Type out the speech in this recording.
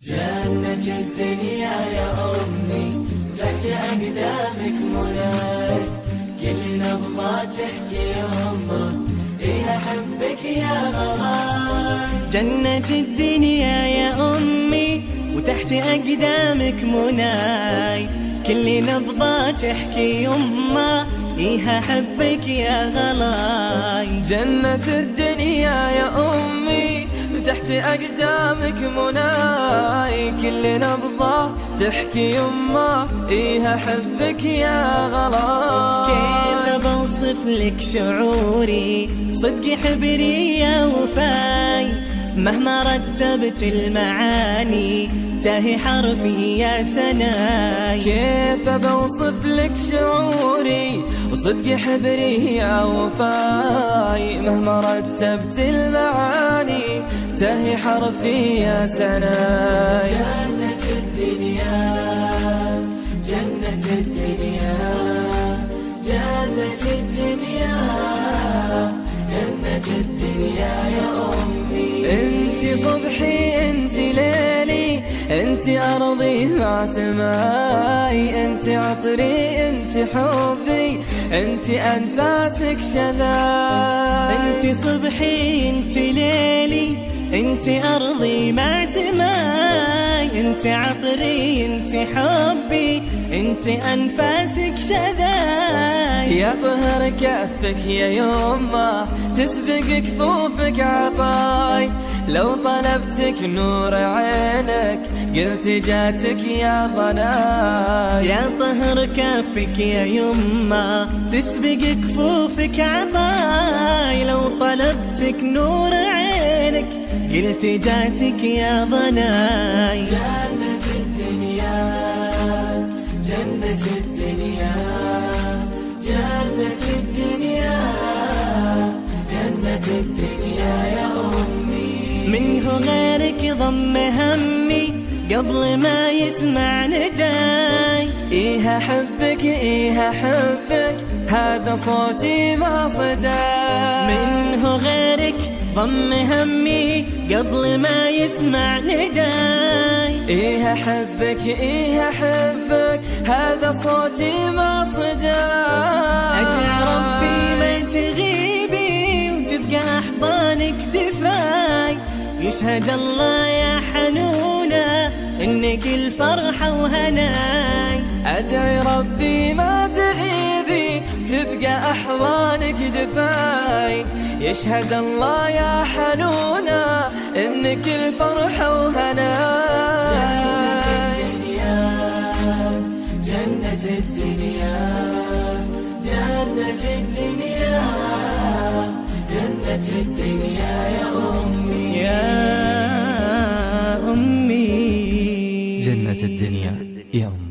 جنة الدنيا يا أمي تحت أقدامك مناي، كل نبضة تحكي يما إيه أحبك يا غلاي. جنة الدنيا يا أمي وتحت أقدامك مناي، كل نبضة تحكي يما إيه أحبك يا غلاي. جنة الدنيا يا أمي تحت أقدامك مناي، كل نبضة تحكي يما إيه أحبك يا غلاي. كيف بوصف لك شعوري صدقي حبري يا وفاي، مهما رتبت المعاني تاهي حرفي يا سناي. كيف بوصف لك شعوري وصدقي حبري يا وفاي، مهما رتبت المعاني تاهي حرفي يا سناي. جنة الدنيا جنة الدنيا جنة الدنيا جنة الدنيا يا أمي. انت صبحي انت ليلي انت أرضي مع سماي، انت عطري انت حبي انت أنفاسك شذاي. انت صبحي انت ليلي انت أرضي مع سماي، انت عطري انت حبي انت أنفاسك شذاي. يا طهر كفك يا يما تسبق كفوفك عطاي، لو طلبتك نور عينك قلت جاتك يا ضناي. يا طهر كفك يا يما تسبق كفوفك عطاي، لو طلبتك نور عينك قلت جاتك يا ضناي. جنة الدنيا جنة الدنيا جنة الدنيا جنة الدنيا يا أمي. منه غيرك ضم همي قبل ما يسمع نداي، إيه أحبك إيه أحبك هذا صوتي ما صداي. منه غيرك ضم همي قبل ما يسمع نداي. إيه أحبك إيه أحبك هذا صوتي ما صداي. أدعي ربي ما تغيبي وتبقى أحضانك دفاي، يشهد الله يا حنونة إنك الفرحة وهناي. أدعي ربي ما تغيبي تبقى أحضانك دفاي، يشهد الله يا حنونة إنك الفرحة وهناي. جنة الدنيا جنة الدنيا جنة الدنيا يا أمي. يا أمي جنة الدنيا يا أمي.